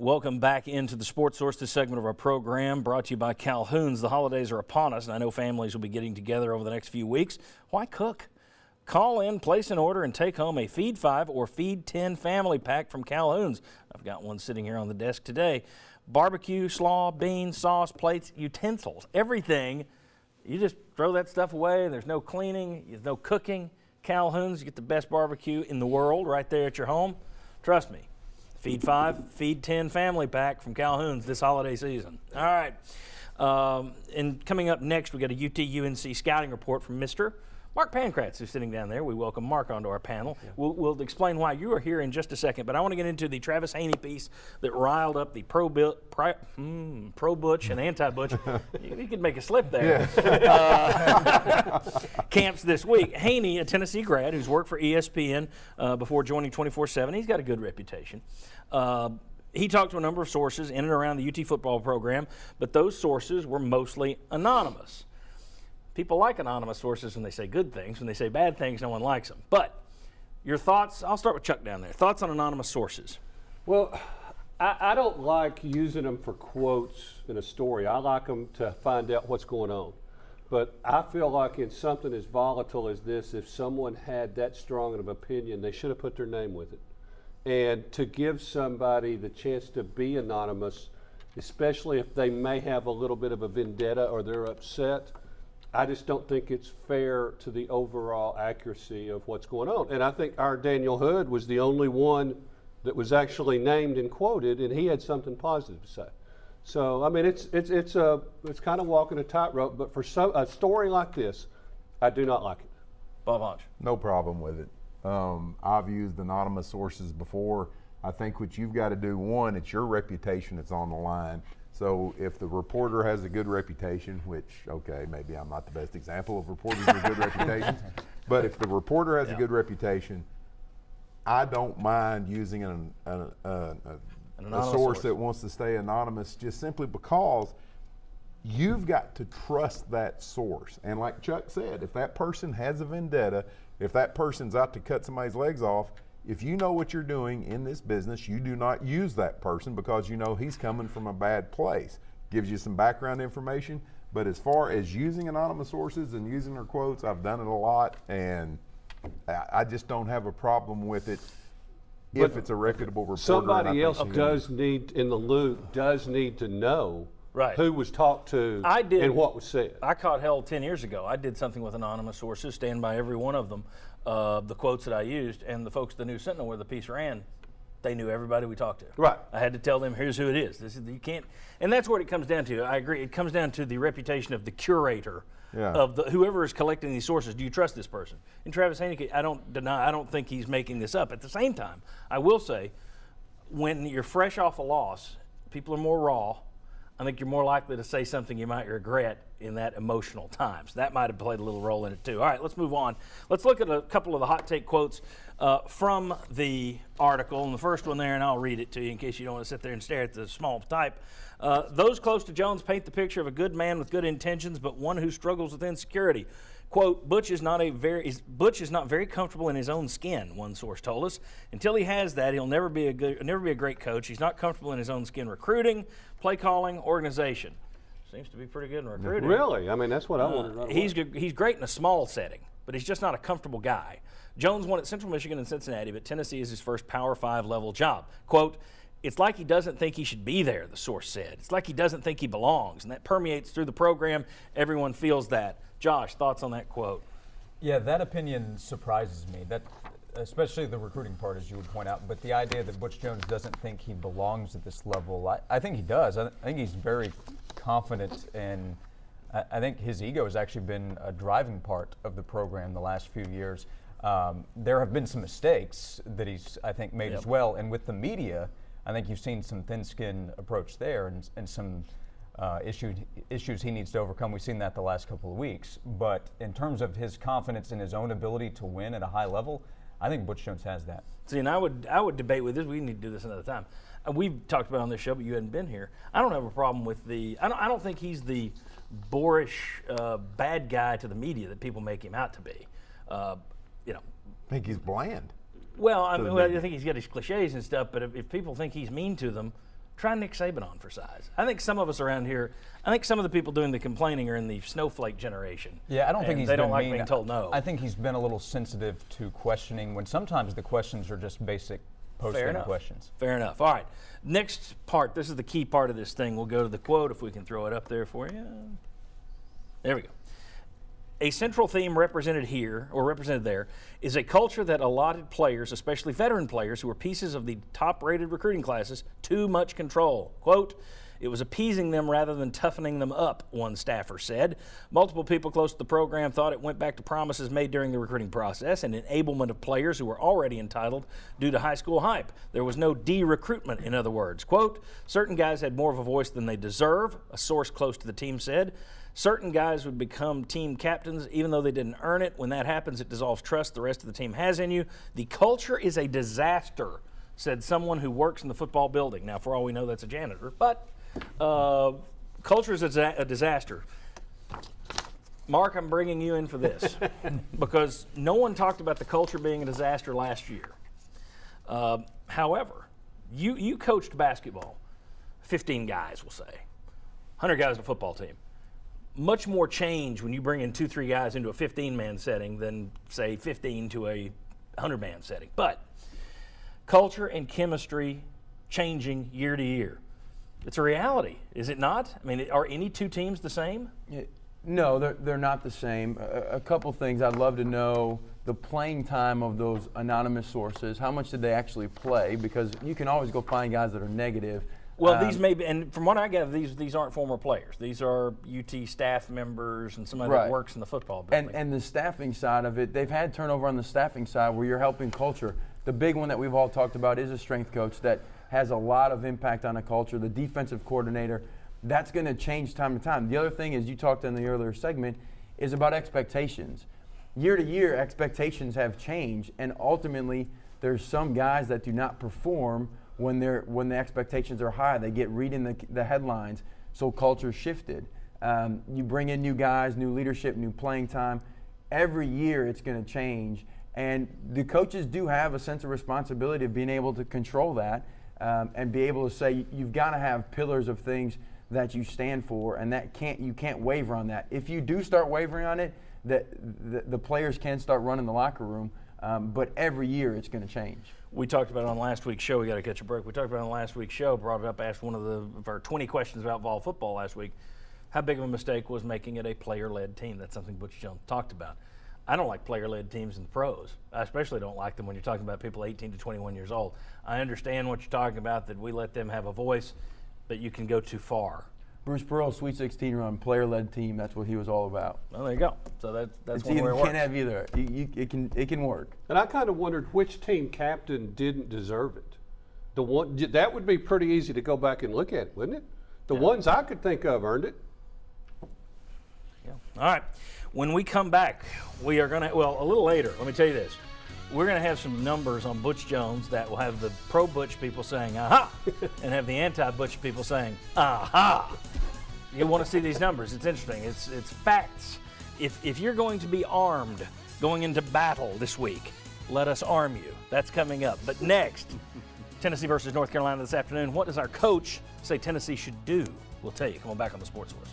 Welcome back into the Sports Source, this segment of our program brought to you by Calhoun's. The holidays are upon us, and I know families will be getting together over the next few weeks. Why cook? Call in, place an order, and take home a Feed 5 or Feed 10 family pack from Calhoun's. I've got one sitting here on the desk today. Barbecue, slaw, beans, sauce, plates, utensils, everything. You just throw that stuff away. There's no cleaning, there's no cooking. Calhoun's, you get the best barbecue in the world right there at your home. Trust me. Feed 5, Feed 10 family pack from Calhoun's this holiday season. All right. And coming up next, we got a UT-UNC scouting report from Mr. Mark Pankratz, who's sitting down there. We welcome Mark onto our panel. Yeah. We'll explain why you are here in just a second, but I want to get into the Travis Haney piece that riled up the pro-Butch and anti-Butch. you could make a slip there. Yeah. Camps this week. Haney, a Tennessee grad who's worked for ESPN before joining 24/7. He's got a good reputation. He talked to a number of sources in and around the UT football program, but those sources were mostly anonymous. People like anonymous sources when they say good things. When they say bad things, no one likes them. But your thoughts, I'll start with Chuck down there. Thoughts on anonymous sources? Well, I don't like using them for quotes in a story. I like them to find out what's going on. But I feel like in something as volatile as this, if someone had that strong of an opinion, they should have put their name with it. And to give somebody the chance to be anonymous, especially if they may have a little bit of a vendetta or they're upset, I just don't think it's fair to the overall accuracy of what's going on. And I think our Daniel Hood was the only one that was actually named and quoted, and he had something positive to say. So, I mean, it's kind of walking a tightrope, but for a story like this, I do not like it. Bob Hodge. No problem with it. I've used anonymous sources before. I think what you've got to do, one, it's your reputation that's on the line. So if the reporter has a good reputation, which, okay, maybe I'm not the best example of reporters with good reputations, but if the reporter has a good reputation, I don't mind using a source that wants to stay anonymous, just simply because you've got to trust that source. And like Chuck said, if that person has a vendetta, if that person's out to cut somebody's legs off, if you know what you're doing in this business, you do not use that person because you know he's coming from a bad place. Gives you some background information, but as far as using anonymous sources and using their quotes, I've done it a lot, and I just don't have a problem with it if it's a reputable reporter. Somebody else does need to know who was talked to and what was said. I caught hell 10 years ago. I did something with anonymous sources, stand by every one of them. The quotes that I used, and the folks at the News Sentinel where the piece ran, they knew everybody we talked to. Right. I had to tell them, here's who it is. You can't, and that's what it comes down to. I agree. It comes down to the reputation of the curator of whoever is collecting these sources. Do you trust this person? And Travis Haney, I don't think he's making this up. At the same time, I will say, when you're fresh off a loss, people are more raw. I think you're more likely to say something you might regret in that emotional time. So that might have played a little role in it too. All right, let's move on. Let's look at a couple of the hot take quotes from the article. And the first one there, and I'll read it to you in case you don't want to sit there and stare at the small type. Those close to Jones paint the picture of a good man with good intentions, but one who struggles with insecurity. Quote, Butch is not very comfortable in his own skin, one source told us. Until he has that, he'll never be a great coach. He's not comfortable in his own skin recruiting, play calling, organization. Seems to be pretty good in recruiting. Really? I mean, that's what I wanted right away. He's great in a small setting, but he's just not a comfortable guy. Jones won at Central Michigan and Cincinnati, but Tennessee is his first Power 5 level job. Quote, it's like he doesn't think he should be there, the source said. It's like he doesn't think he belongs, and that permeates through the program. Everyone feels that. Josh, thoughts on that quote? Yeah, that opinion surprises me. That, especially the recruiting part, as you would point out. But the idea that Butch Jones doesn't think he belongs at this level, I think he does. I think he's very confident, and I think his ego has actually been a driving part of the program the last few years. There have been some mistakes that he's, I think, made as well. And with the media, I think you've seen some thin-skin approach there and some issues he needs to overcome. We've seen that the last couple of weeks. But in terms of his confidence in his own ability to win at a high level, I think Butch Jones has that. See, and I would debate with this. We need to do this another time. We've talked about it on this show, but you hadn't been here. I don't have a problem with I don't think he's the boorish bad guy to the media that people make him out to be. I think he's bland. Well, I think he's got his cliches and stuff, but if people think he's mean to them, Try Nick Saban on for size. I think some of us around here, I think some of the people doing the complaining are in the snowflake generation. Yeah, I don't think And he's they don't been like mean. being told no. I think he's been a little sensitive to questioning when sometimes the questions are just basic post-game enough. questions. Fair enough. All right. Next part, this is the key part of this thing. We'll go to the quote if we can throw it up there for you. There we go. A central theme represented here, or represented there, is a culture that allotted players, especially veteran players who were pieces of the top-rated recruiting classes, too much control. Quote, it was appeasing them rather than toughening them up, one staffer said. Multiple people close to the program thought it went back to promises made during the recruiting process and enablement of players who were already entitled due to high school hype. There was no de-recruitment, in other words. Quote, certain guys had more of a voice than they deserve, a source close to the team said. Certain guys would become team captains even though they didn't earn it. When that happens, it dissolves trust the rest of the team has in you. The culture is a disaster, said someone who works in the football building. Now, for all we know, that's a janitor, but culture is a disaster. Mark, I'm bringing you in for this because no one talked about the culture being a disaster last year. However, you coached basketball, 15 guys, we'll say, 100 guys on a football team. Much more change when you bring in 2-3 guys into a 15-man setting than, say, 15 to a 100-man setting. But culture and chemistry changing year to year. It's a reality, is it not? I mean, are any two teams the same? No, they're not the same. A couple things I'd love to know: the playing time of those anonymous sources. How much did they actually play? Because you can always go find guys that are negative. Well, these may be, and from what I gather, these aren't former players. These are UT staff members and somebody that works in the football building. And the staffing side of it, they've had turnover on the staffing side where you're helping culture. The big one that we've all talked about is a strength coach that has a lot of impact on the culture. The defensive coordinator, that's going to change time to time. The other thing is, you talked in the earlier segment, is about expectations. Year to year, expectations have changed, and ultimately, there's some guys that do not perform when the expectations are high. They get reading the headlines, so culture shifted. You bring in new guys, new leadership, new playing time. Every year it's going to change, and the coaches do have a sense of responsibility of being able to control that and be able to say you've got to have pillars of things that you stand for, and that you can't waver on that. If you do start wavering on it, the players can start running the locker room, but every year it's going to change. We talked about it on last week's show. We got to catch a break. We talked about it on last week's show. Brought it up, asked one of our 20 questions about Vol football last week. How big of a mistake was making it a player-led team? That's something Butch Jones talked about. I don't like player-led teams in the pros. I especially don't like them when you're talking about people 18 to 21 years old. I understand what you're talking about, that we let them have a voice, but you can go too far. Bruce Pearl, Sweet 16 run, player-led team. That's what he was all about. Well, there you go. So that's It's one way either, it you works. can't have either. It can work. And I kind of wondered which team captain didn't deserve it. The one that would be pretty easy to go back and look at, wouldn't it? The ones I could think of earned it. Yeah. All right. When we come back, we are going to, well, a little later, let me tell you this. We're going to have some numbers on Butch Jones that will have the pro-Butch people saying, aha, and have the anti-Butch people saying, aha. You want to see these numbers. It's interesting. It's facts. If you're going to be armed going into battle this week, let us arm you. That's coming up. But next, Tennessee versus North Carolina this afternoon. What does our coach say Tennessee should do? We'll tell you. Come on back on the Sports Source.